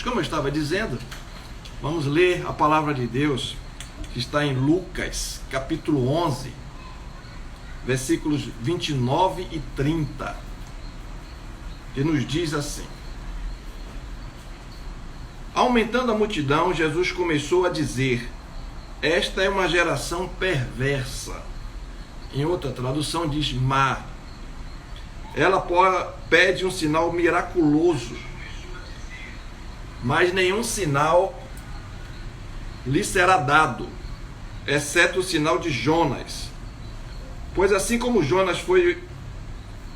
Como eu estava dizendo, vamos ler a palavra de Deus, que está em Lucas, capítulo 11, versículos 29 e 30, que nos diz assim: Aumentando a multidão, Jesus começou a dizer: esta é uma geração perversa. Em outra tradução diz má. Ela pede um sinal miraculoso, mas nenhum sinal lhe será dado, exceto o sinal de Jonas. Pois assim como Jonas foi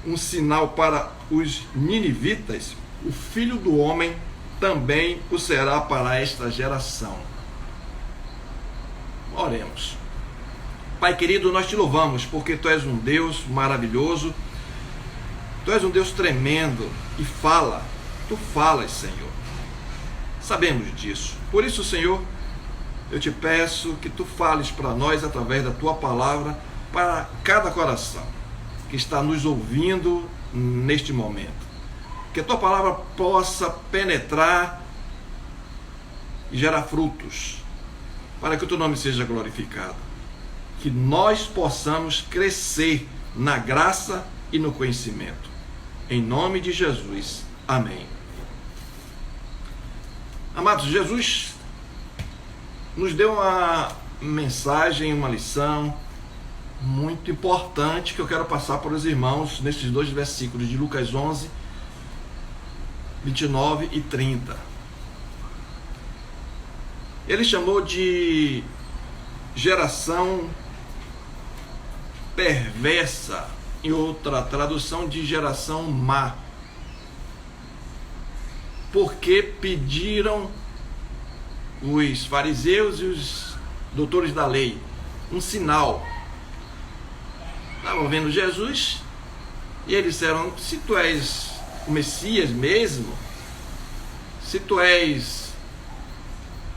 um sinal para os ninivitas, o Filho do Homem também o será para esta geração. Oremos. Pai querido, nós te louvamos porque Tu és um Deus maravilhoso, Tu és um Deus tremendo e Tu falas, Senhor. Sabemos disso. Por isso, Senhor, eu te peço que Tu fales para nós através da Tua palavra, para cada coração que está nos ouvindo neste momento. Que a Tua palavra possa penetrar e gerar frutos, para que o Teu nome seja glorificado. Que nós possamos crescer na graça e no conhecimento. Em nome de Jesus. Amém. Amados, Jesus nos deu uma mensagem, uma lição muito importante que eu quero passar para os irmãos nesses dois versículos de Lucas 11, 29 e 30. Ele chamou de geração perversa, em outra tradução de geração má, porque pediram os fariseus e os doutores da lei um sinal. Estavam vendo Jesus e eles disseram: se Tu és o Messias mesmo, se Tu és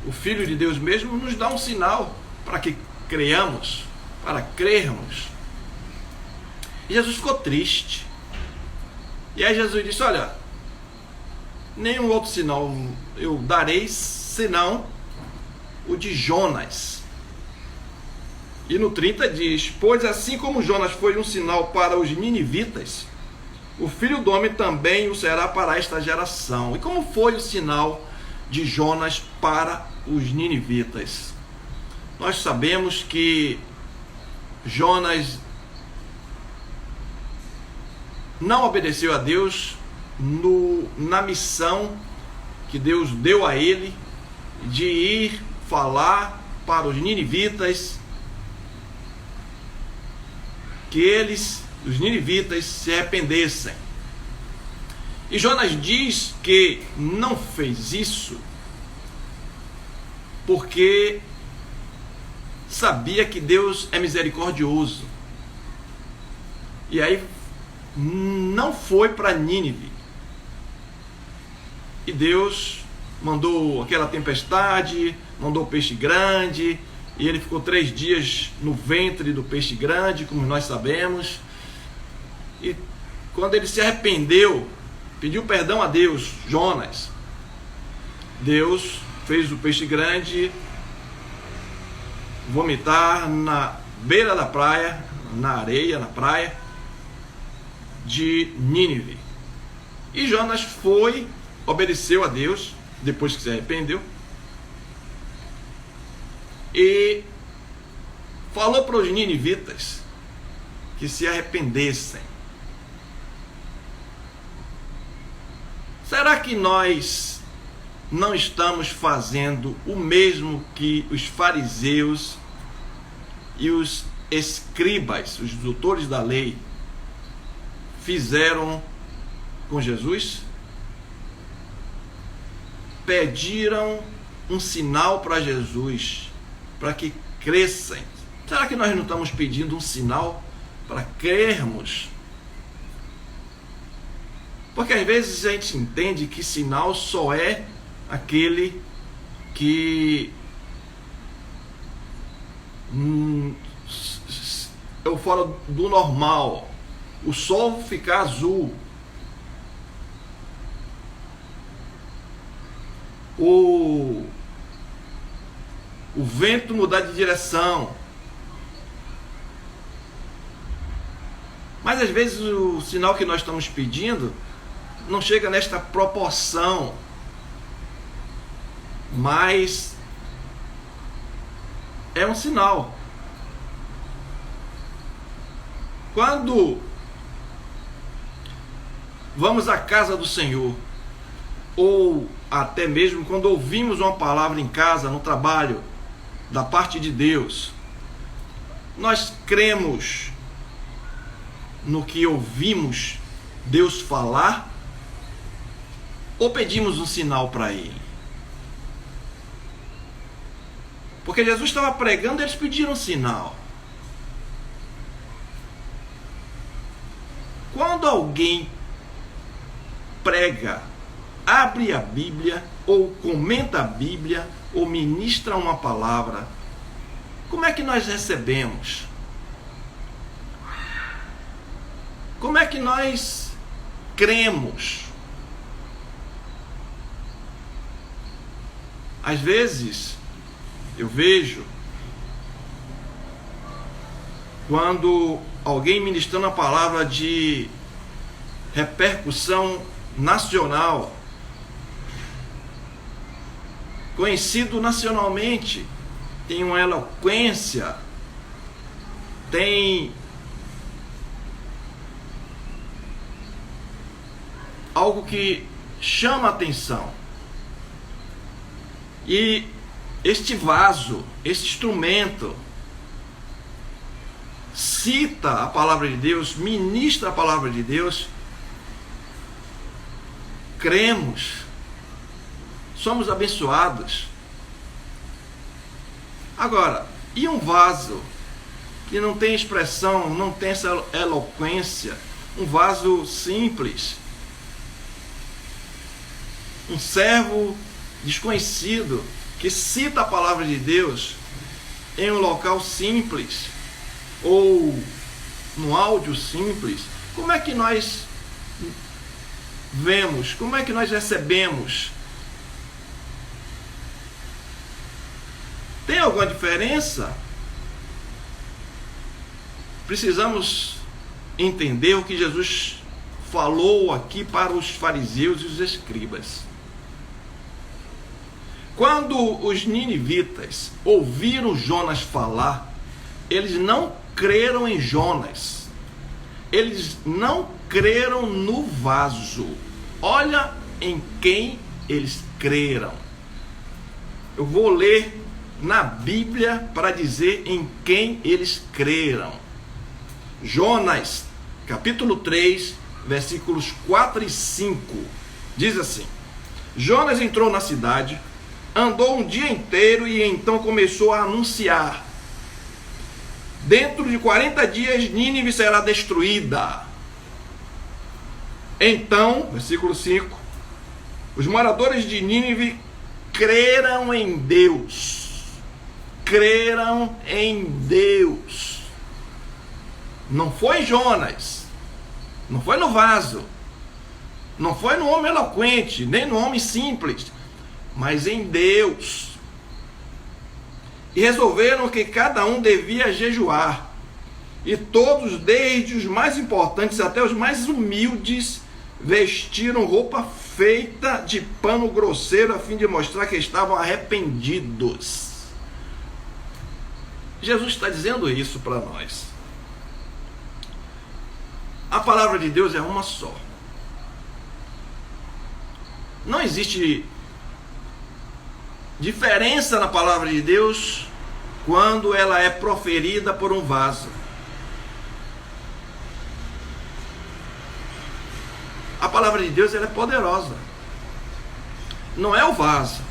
o Filho de Deus mesmo, nos dá um sinal para que creiamos, para crermos. E Jesus ficou triste. E aí Jesus disse: olha, nenhum outro sinal eu darei senão o de Jonas. E no 30 diz: pois assim como Jonas foi um sinal para os ninivitas, o Filho do Homem também o será para esta geração. E como foi o sinal de Jonas para os ninivitas? Nós sabemos que Jonas não obedeceu a Deus na missão que Deus deu a ele de ir falar para os ninivitas que os ninivitas, se arrependessem. E Jonas diz que não fez isso porque sabia que Deus é misericordioso. E aí não foi para Nínive. E Deus mandou aquela tempestade, mandou peixe grande, e ele ficou 3 dias no ventre do peixe grande, como nós sabemos. E quando ele se arrependeu, pediu perdão a Deus, Jonas, Deus fez o peixe grande vomitar na beira da praia, na areia, na praia de Nínive. E Jonas obedeceu a Deus, depois que se arrependeu, e falou para os ninivitas que se arrependessem. Será que nós não estamos fazendo o mesmo que os fariseus e os escribas, os doutores da lei, fizeram com Jesus? Pediram um sinal para Jesus, para que cresçam. Será que nós não estamos pedindo um sinal para crermos? Porque às vezes a gente entende que sinal só é aquele que eu falo do normal, o sol ficar azul. o vento mudar de direção. Mas às vezes o sinal que nós estamos pedindo não chega nesta proporção, mas é um sinal. Quando vamos à casa do Senhor, ou até mesmo quando ouvimos uma palavra em casa, no trabalho, da parte de Deus, nós cremos no que ouvimos Deus falar, ou pedimos um sinal para Ele? Porque Jesus estava pregando e eles pediram um sinal. Quando alguém prega, abre a Bíblia, ou comenta a Bíblia, ou ministra uma palavra, como é que nós recebemos? Como é que nós cremos? Às vezes, eu vejo, quando alguém ministrando a palavra de repercussão nacional, conhecido nacionalmente, tem uma eloquência, tem algo que chama a atenção. E este vaso, este instrumento, cita a palavra de Deus, ministra a palavra de Deus, cremos, somos abençoados. Agora, e um vaso que não tem expressão, não tem essa eloquência, um vaso simples, um servo desconhecido que cita a palavra de Deus em um local simples ou num áudio simples, como é que nós vemos, como é que nós recebemos? Tem alguma diferença? Precisamos entender o que Jesus falou aqui para os fariseus e os escribas. Quando os ninivitas ouviram Jonas falar, eles não creram em Jonas. Eles não creram no vaso. Olha em quem eles creram. Eu vou ler na Bíblia para dizer em quem eles creram. Jonas, capítulo 3, versículos 4 e 5. Diz assim: Jonas entrou na cidade, andou um dia inteiro e então começou a anunciar: dentro de 40 dias Nínive será destruída. Então, versículo 5, os moradores de Nínive creram em Deus. Creram em Deus. Não foi Jonas, não foi no vaso, não foi no homem eloquente, nem no homem simples, mas em Deus. E resolveram que cada um devia jejuar. E todos, desde os mais importantes até os mais humildes, vestiram roupa feita de pano grosseiro a fim de mostrar que estavam arrependidos. Jesus está dizendo isso para nós. A palavra de Deus é uma só. Não existe diferença na palavra de Deus quando ela é proferida por um vaso. A palavra de Deus ela é poderosa. Não é o vaso.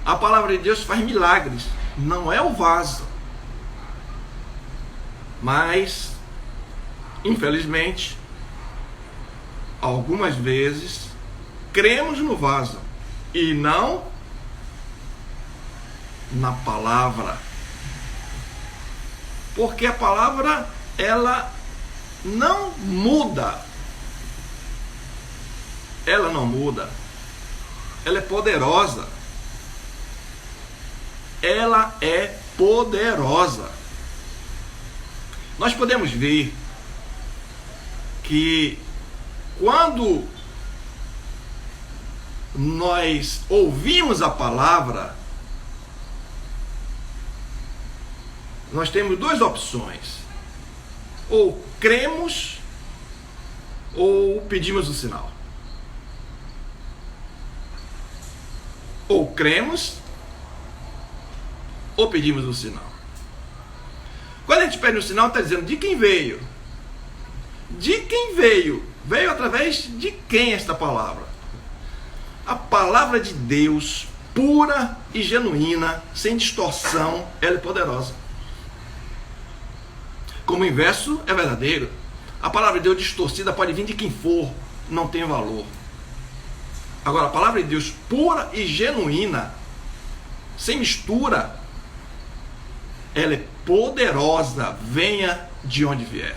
A palavra de Deus faz milagres. Não é o vaso. Mas, infelizmente, algumas vezes cremos no vaso e não na palavra. Porque a palavra ela não muda. Ela não muda. ela é poderosa. Ela é poderosa. Nós podemos ver que quando nós ouvimos a palavra, nós temos duas opções: ou cremos ou pedimos o sinal. Ou cremos ou pedimos o sinal. Quando a gente pede o sinal, está dizendo de quem veio. De quem veio? Veio através de quem esta palavra? A palavra de Deus, pura e genuína, sem distorção, ela é poderosa. Como o inverso é verdadeiro. A palavra de Deus distorcida pode vir de quem for, não tem valor. Agora, a palavra de Deus pura e genuína, sem mistura, ela é poderosa, venha de onde vier.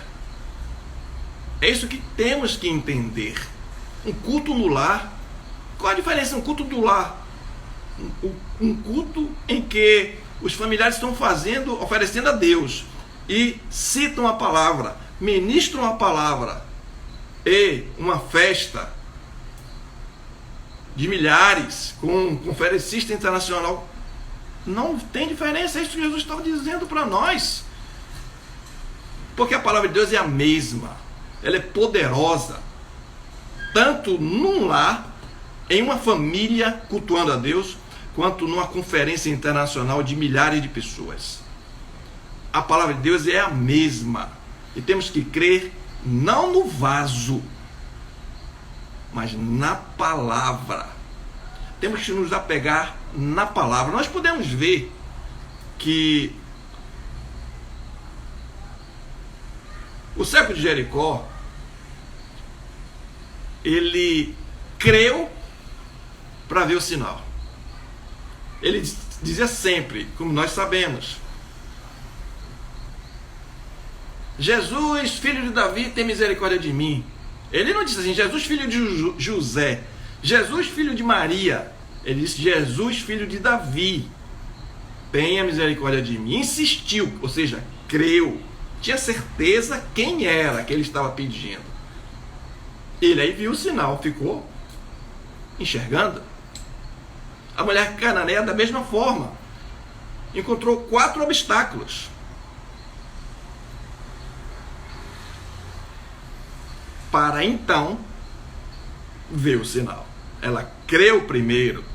É isso que temos que entender. Um culto no lar. Qual a diferença? Um culto do lar, um culto em que os familiares estão oferecendo a Deus e citam a palavra, ministram a palavra, e uma festa de milhares com um conferencista internacional. Não tem diferença, é isso que Jesus estava dizendo para nós. Porque a palavra de Deus é a mesma, ela é poderosa, tanto num lar, em uma família cultuando a Deus, quanto numa conferência internacional de milhares de pessoas. A palavra de Deus é a mesma, e temos que crer não no vaso, mas na palavra. Temos que nos apegar na palavra. Nós podemos ver que o cego de Jericó, ele creu para ver o sinal. Ele dizia sempre, como nós sabemos: Jesus, filho de Davi, tem misericórdia de mim. Ele não disse assim: Jesus, filho de José, Jesus, filho de Maria. Ele disse: Jesus, filho de Davi, tenha misericórdia de mim. Insistiu, ou seja, creu, tinha certeza quem era que ele estava pedindo. Ele aí viu o sinal, ficou enxergando. A mulher cananeia, da mesma forma, encontrou 4 obstáculos. Para então ver o sinal. Ela creu primeiro,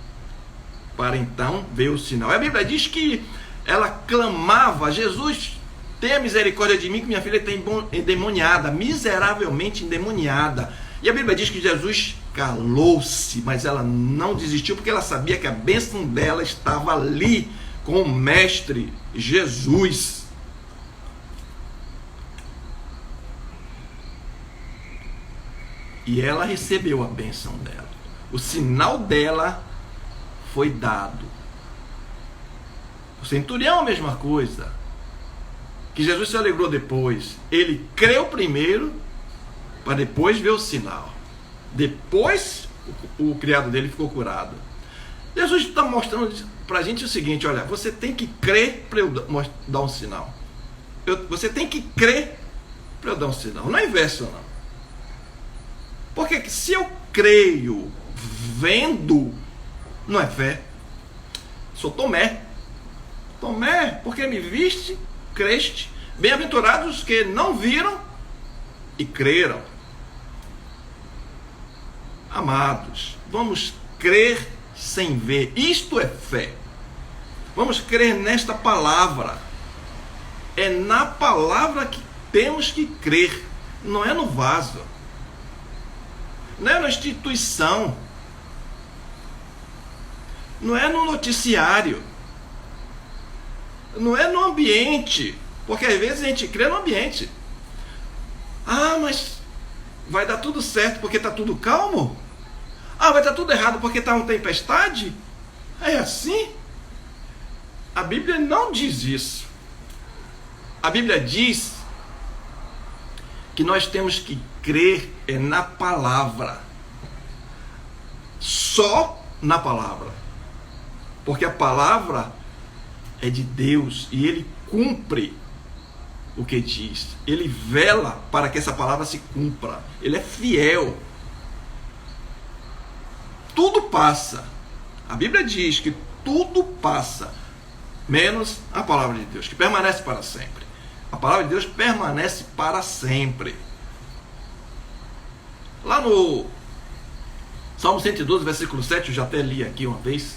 para então ver o sinal. A Bíblia diz que ela clamava: Jesus, tenha misericórdia de mim, que minha filha está endemoniada, miseravelmente endemoniada. E a Bíblia diz que Jesus calou-se, mas ela não desistiu, porque ela sabia que a bênção dela estava ali, com o Mestre Jesus. E ela recebeu a bênção dela. O sinal dela foi dado. O centurião, a mesma coisa. Que Jesus se alegrou depois. Ele creu primeiro, para depois ver o sinal. Depois, o criado dele ficou curado. Jesus está mostrando para a gente o seguinte: olha, você tem que crer para eu dar um sinal. Você tem que crer para eu dar um sinal. Não é inverso, não. Porque se eu creio vendo, não é fé. Sou Tomé. Tomé, porque me viste, creste. Bem-aventurados que não viram e creram. Amados, vamos crer sem ver. Isto é fé. Vamos crer nesta palavra. É na palavra que temos que crer. Não é no vaso. Não é na instituição. Não é no noticiário. Não é no ambiente. Porque às vezes a gente crê no ambiente. Ah, mas vai dar tudo certo porque está tudo calmo? Ah, vai dar tudo errado porque está uma tempestade? É assim? A Bíblia não diz isso. A Bíblia diz que nós temos que crer na palavra. Só na palavra. Porque a palavra é de Deus e Ele cumpre o que diz. Ele vela para que essa palavra se cumpra. Ele é fiel. Tudo passa. A Bíblia diz que tudo passa, menos a palavra de Deus, que permanece para sempre. A palavra de Deus permanece para sempre. Lá no Salmo 112, versículo 7, eu já até li aqui uma vez,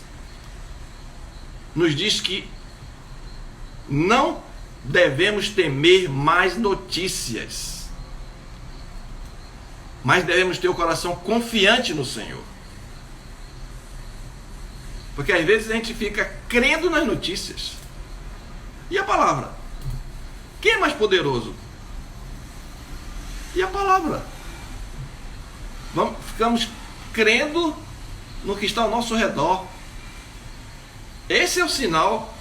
nos diz que não devemos temer mais notícias, mas devemos ter o coração confiante no Senhor. Porque às vezes a gente fica crendo nas notícias. E a palavra? Quem é mais poderoso? E a palavra? Ficamos crendo no que está ao nosso redor. Esse é o sinal.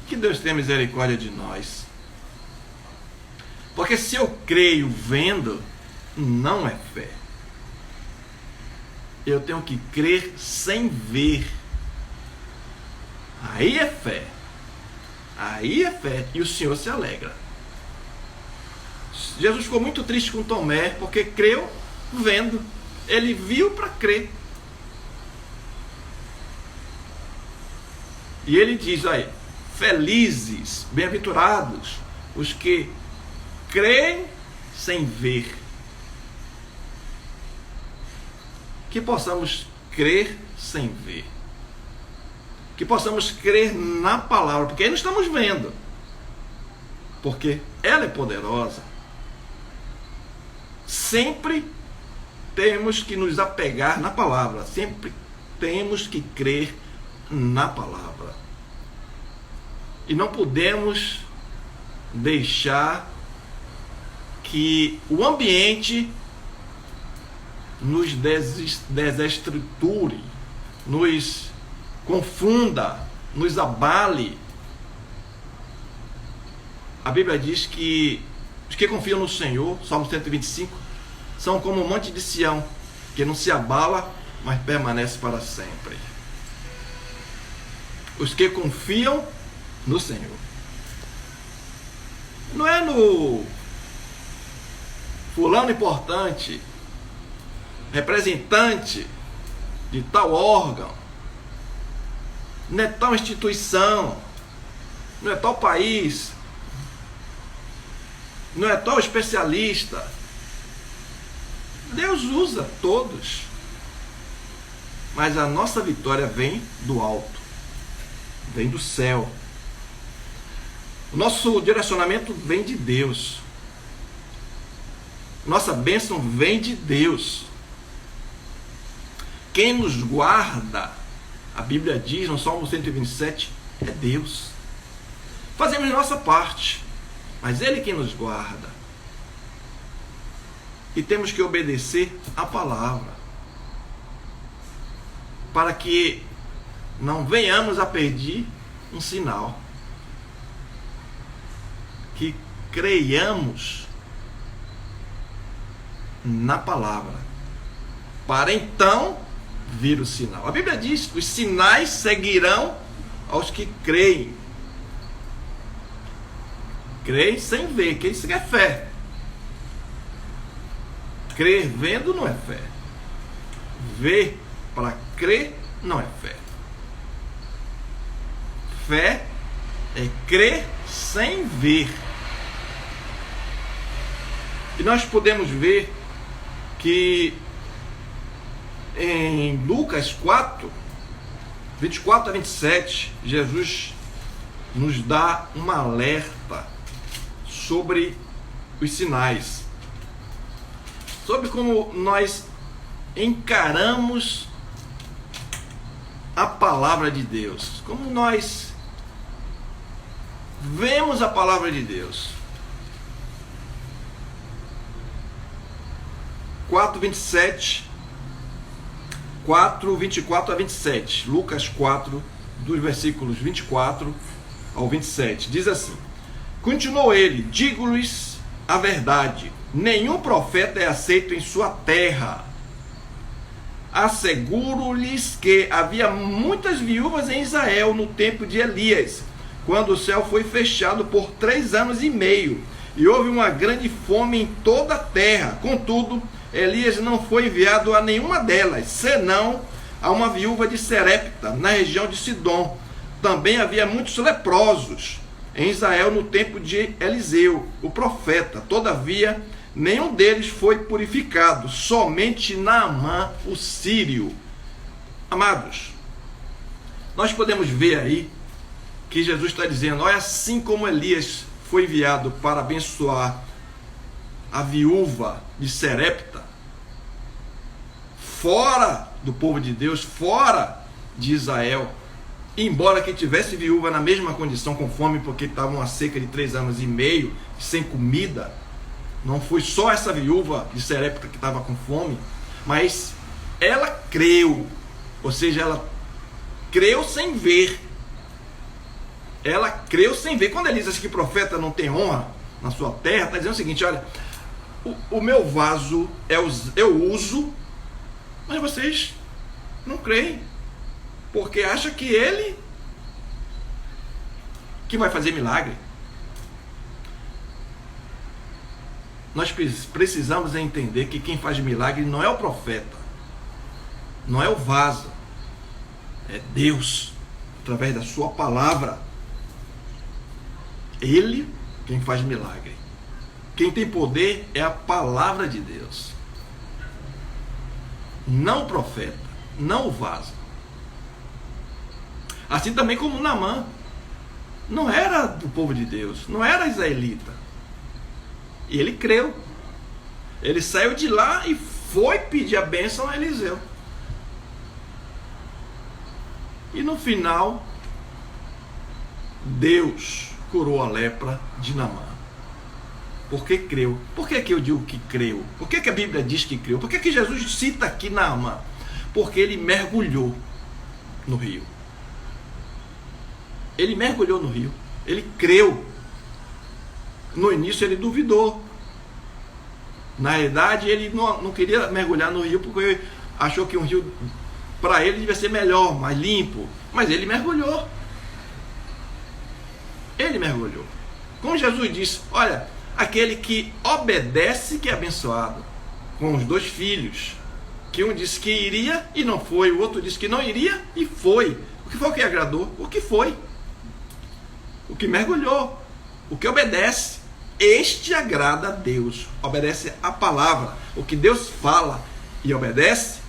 Que Deus tenha misericórdia de nós. Porque se eu creio vendo, não é fé. Eu tenho que crer sem ver. Aí é fé. Aí é fé. E o Senhor se alegra. Jesus ficou muito triste com Tomé, porque creu vendo. Ele viu para crer. E ele diz aí: felizes, bem-aventurados os que creem sem ver. Que possamos crer sem ver. Que possamos crer na palavra, porque aí não estamos vendo. Porque ela é poderosa. Sempre temos que nos apegar na palavra. Sempre temos que crer na palavra. E não podemos deixar que o ambiente nos desestruture, nos confunda, nos abale. A Bíblia diz que os que confiam no Senhor, Salmo 125, são como o monte de Sião, que não se abala, mas permanece para sempre. Os que confiam no Senhor. Não é no fulano importante, representante de tal órgão, não é tal instituição, não é tal país, não é tal especialista. Deus usa todos, mas a nossa vitória vem do alto, vem do céu. O nosso direcionamento vem de Deus. Nossa bênção vem de Deus. Quem nos guarda, a Bíblia diz no Salmo 127, é Deus. Fazemos nossa parte, mas Ele quem nos guarda. E temos que obedecer a palavra, para que não venhamos a perder um sinal. Que creiamos na palavra, para então vir o sinal. A Bíblia diz que os sinais seguirão aos que creem. Creem sem ver, que isso é fé. Crer vendo não é fé. Ver para crer não é fé. Fé é crer sem ver. E nós podemos ver que em Lucas 4, 24 a 27, Jesus nos dá um alerta sobre os sinais, sobre como nós encaramos a palavra de Deus, como nós vemos a palavra de Deus. 4, 24 a 27. Lucas 4, dos versículos 24 ao 27. Diz assim: continuou ele: digo-lhes a verdade, nenhum profeta é aceito em sua terra. Asseguro-lhes que havia muitas viúvas em Israel no tempo de Elias, quando o céu foi fechado por 3 anos e meio, e houve uma grande fome em toda a terra. Contudo, Elias não foi enviado a nenhuma delas, senão a uma viúva de Serepta, na região de Sidom. Também havia muitos leprosos em Israel no tempo de Eliseu, o profeta. Todavia, nenhum deles foi purificado, somente Naamã, o sírio. Amados, nós podemos ver aí que Jesus está dizendo, olha, assim como Elias foi enviado para abençoar a viúva de Serepta, fora do povo de Deus, fora de Israel, embora que tivesse viúva na mesma condição, com fome, porque estavam a cerca de 3 anos e meio, sem comida, não foi só essa viúva de Serepta que estava com fome, mas ela creu, ou seja, ela creu sem ver. Ela creu sem ver. Quando ele diz que profeta não tem honra na sua terra, está dizendo o seguinte, olha, o meu vaso eu uso, mas vocês não creem, porque acham que ele que vai fazer milagre. Nós precisamos entender que quem faz milagre não é o profeta, não é o vaso, é Deus, através da sua palavra. Ele quem faz milagre. Quem tem poder é a palavra de Deus, não o profeta, não o vaso. Assim também como Naamã não era do povo de Deus, não era israelita, e ele creu. Ele saiu de lá e foi pedir a bênção a Eliseu, e no final Deus curou a lepra de Naamã, porque creu. Por que eu digo que creu? Por que a Bíblia diz que creu? Por que Jesus cita aqui Naamã? Porque ele mergulhou no rio. Ele mergulhou no rio, ele creu. No início ele duvidou. Na verdade ele não queria mergulhar no rio, porque achou que um rio para ele devia ser melhor, mais limpo. Mas ele mergulhou. Ele mergulhou. Como Jesus disse, olha, aquele que obedece que é abençoado. Com os 2 filhos, que um disse que iria e não foi, o outro disse que não iria e foi. O que foi que agradou? O que foi? O que mergulhou, o que obedece, este agrada a Deus, obedece a palavra. O que Deus fala e obedece,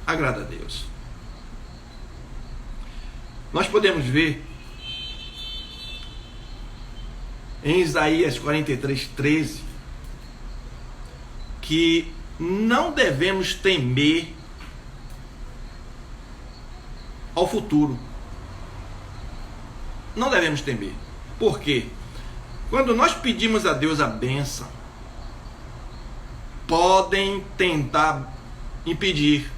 agrada a Deus. Nós podemos ver em Isaías 43:13 que não devemos temer ao futuro. Não devemos temer. Por quê? Quando nós pedimos a Deus a bênção, podem tentar impedir.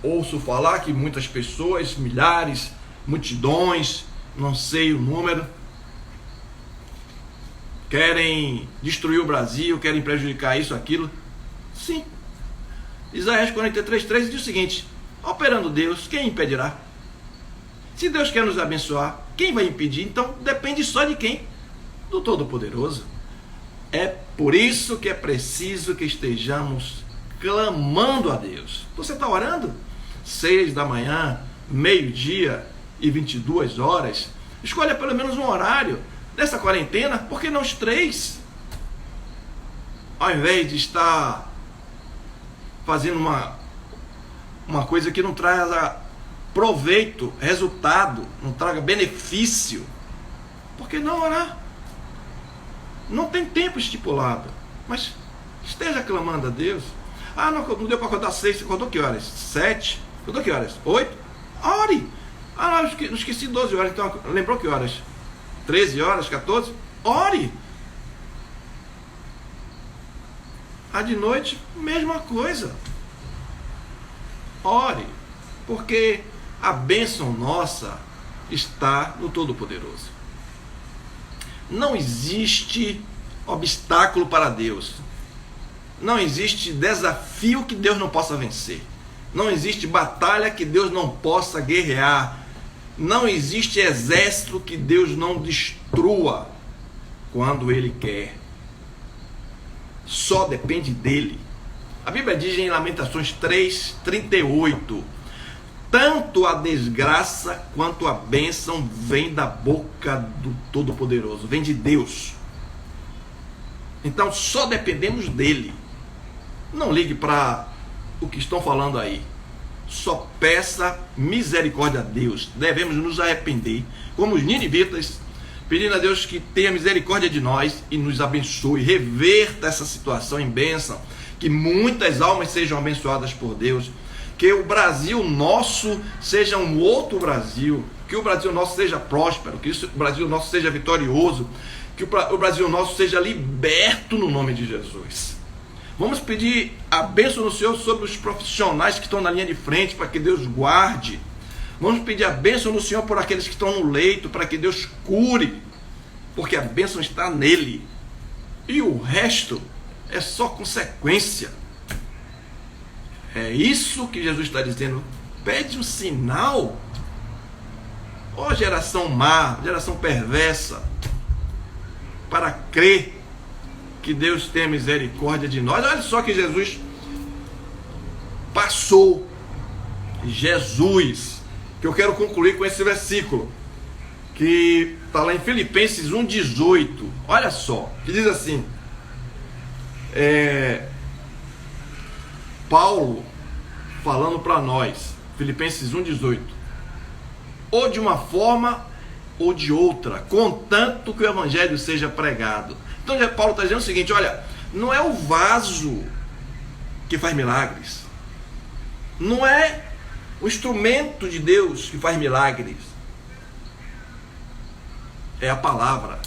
Ouço falar que muitas pessoas, milhares, multidões, não sei o número, querem destruir o Brasil, querem prejudicar isso, aquilo. Sim. Isaías 43:13 diz o seguinte: operando Deus, quem impedirá? Se Deus quer nos abençoar, quem vai impedir? Então depende só de quem? Do Todo-Poderoso. É por isso que é preciso que estejamos clamando a Deus. Você está orando? 6 da manhã, meio-dia e 22 horas. Escolha pelo menos um horário dessa quarentena, por que não os 3? Ao invés de estar fazendo uma coisa que não traz proveito, resultado, não traga benefício, por que não orar? Não tem tempo estipulado, mas esteja clamando a Deus. Não deu para acordar 6, acordou que horas? 7? Acordou que horas? 8? Ore! Não esqueci 12 horas, então lembrou que horas? 13 horas, 14? Ore! De noite, mesma coisa. Ore, porque a bênção nossa está no Todo-Poderoso. Não existe obstáculo para Deus. Não existe desafio que Deus não possa vencer. Não existe batalha que Deus não possa guerrear. Não existe exército que Deus não destrua quando Ele quer. Só depende dEle. A Bíblia diz em Lamentações 3:38: tanto a desgraça quanto a bênção vem da boca do Todo-Poderoso, vem de Deus. Então só dependemos dEle. Não ligue para o que estão falando aí. Só peça misericórdia a Deus. Devemos nos arrepender, como os ninivitas, pedindo a Deus que tenha misericórdia de nós e nos abençoe, reverta essa situação em bênção, que muitas almas sejam abençoadas por Deus, que o Brasil nosso seja um outro Brasil, que o Brasil nosso seja próspero, que o Brasil nosso seja vitorioso, que o Brasil nosso seja liberto no nome de Jesus. Vamos pedir a bênção do Senhor sobre os profissionais que estão na linha de frente, para que Deus guarde. Vamos pedir a bênção do Senhor por aqueles que estão no leito, para que Deus cure, porque a bênção está nele. E o resto é só consequência. É isso que Jesus está dizendo. Pede um sinal. Ó geração má, geração perversa, para crer que Deus tenha misericórdia de nós. Olha só que Jesus passou. Jesus, que eu quero concluir com esse versículo, que está lá em Filipenses 1:18. Olha só, que diz assim, Paulo falando para nós, Filipenses 1:18: ou de uma forma ou de outra, contanto que o evangelho seja pregado. Então Paulo está dizendo o seguinte: olha, não é o vaso que faz milagres, não é o instrumento de Deus que faz milagres, é a palavra.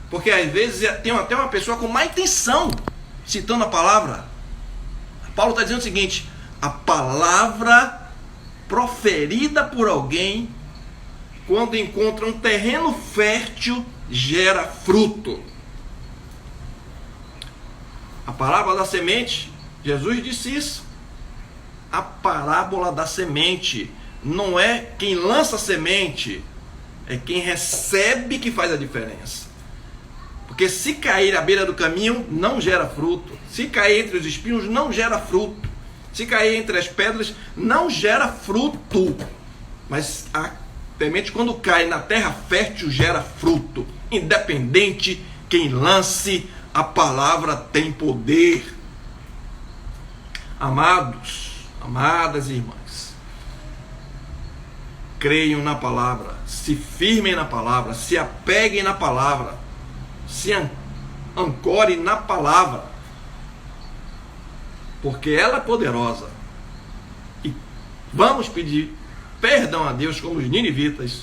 Porque às vezes tem até uma pessoa com má intenção citando a palavra. Paulo está dizendo o seguinte: a palavra proferida por alguém, quando encontra um terreno fértil, gera fruto. A parábola da semente, Jesus disse isso. A parábola da semente não é quem lança a semente, é quem recebe que faz a diferença. Porque se cair à beira do caminho, não gera fruto. Se cair entre os espinhos, não gera fruto. Se cair entre as pedras, não gera fruto. Mas a semente, quando cai na terra fértil, gera fruto. Independente quem lance, a palavra tem poder. Amados, amadas irmãs, creiam na palavra, se firmem na palavra, se apeguem na palavra, se ancorem na palavra, porque ela é poderosa. E vamos pedir perdão a Deus como os ninivitas,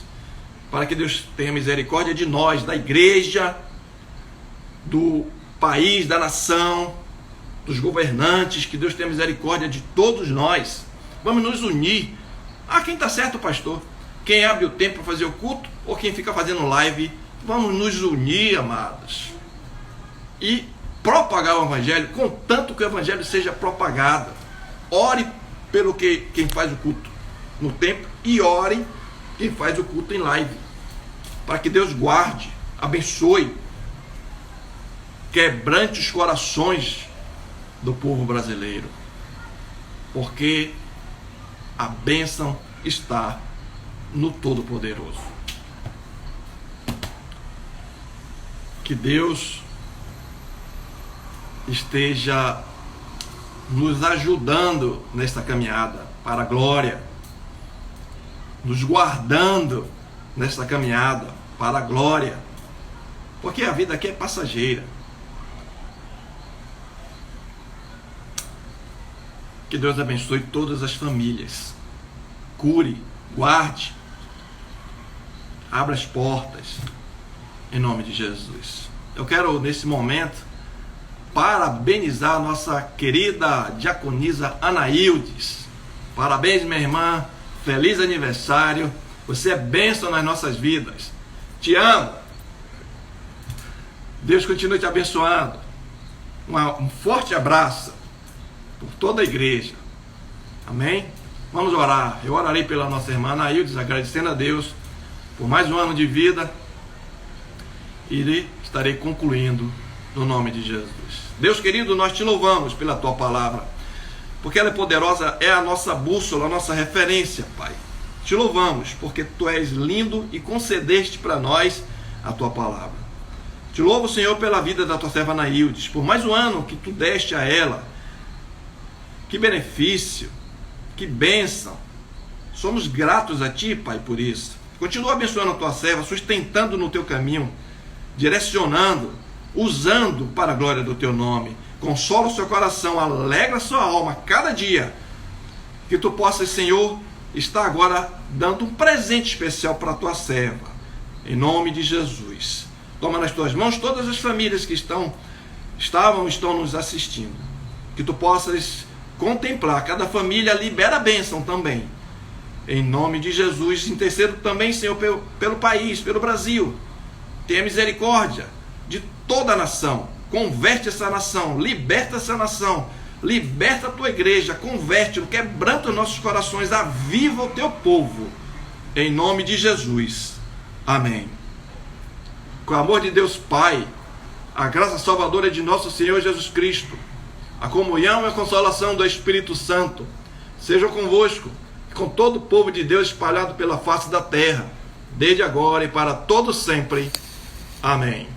para que Deus tenha misericórdia de nós, da igreja, do país, da nação, dos governantes, que Deus tenha misericórdia de todos nós. Vamos nos unir. Quem está certo, pastor? Quem abre o templo para fazer o culto ou quem fica fazendo live? Vamos nos unir, amados, e propagar o evangelho, contanto que o evangelho seja propagado. Ore pelo quem faz o culto no templo e ore quem faz o culto em live, para que Deus guarde, abençoe, quebrante os corações do povo brasileiro, porque a bênção está no Todo-Poderoso. Que Deus esteja nos ajudando nesta caminhada para a glória, nos guardando nesta caminhada para a glória, porque a vida aqui é passageira. Que Deus abençoe todas as famílias, cure, guarde, abra as portas, em nome de Jesus. Eu quero nesse momento parabenizar a nossa querida diaconisa Anaildes. Parabéns, minha irmã, feliz aniversário, você é bênção nas nossas vidas, te amo. Deus continue te abençoando. Um forte abraço por toda a igreja. Amém? Vamos orar. Eu orarei pela nossa irmã Anaildes, agradecendo a Deus por mais um ano de vida. E estarei concluindo no nome de Jesus. Deus querido, nós te louvamos pela tua palavra, porque ela é poderosa, é a nossa bússola, a nossa referência, Pai. Te louvamos porque tu és lindo e concedeste para nós a tua palavra. Te louvo, Senhor, pela vida da tua serva Anaildes, por mais um ano que tu deste a ela. Que benefício, que bênção. Somos gratos a ti, Pai, por isso. Continua abençoando a tua serva, sustentando no teu caminho, direcionando, usando para a glória do teu nome. Consola o seu coração, alegra a sua alma cada dia. Que tu possas, Senhor, estar agora dando um presente especial para a tua serva. Em nome de Jesus. Toma nas tuas mãos todas as famílias que estão nos assistindo. Que tu possas contemplar cada família, libera a bênção também. Em nome de Jesus, intercedo também, Senhor, pelo país, pelo Brasil. Tenha misericórdia de toda a nação. Converte essa nação, liberta essa nação, liberta a tua igreja, converte-o, quebranta os nossos corações, aviva o teu povo. Em nome de Jesus. Amém. Com o amor de Deus Pai, a graça salvadora de nosso Senhor Jesus Cristo, a comunhão e a consolação do Espírito Santo sejam convosco e com todo o povo de Deus espalhado pela face da terra, desde agora e para todo sempre. Amém.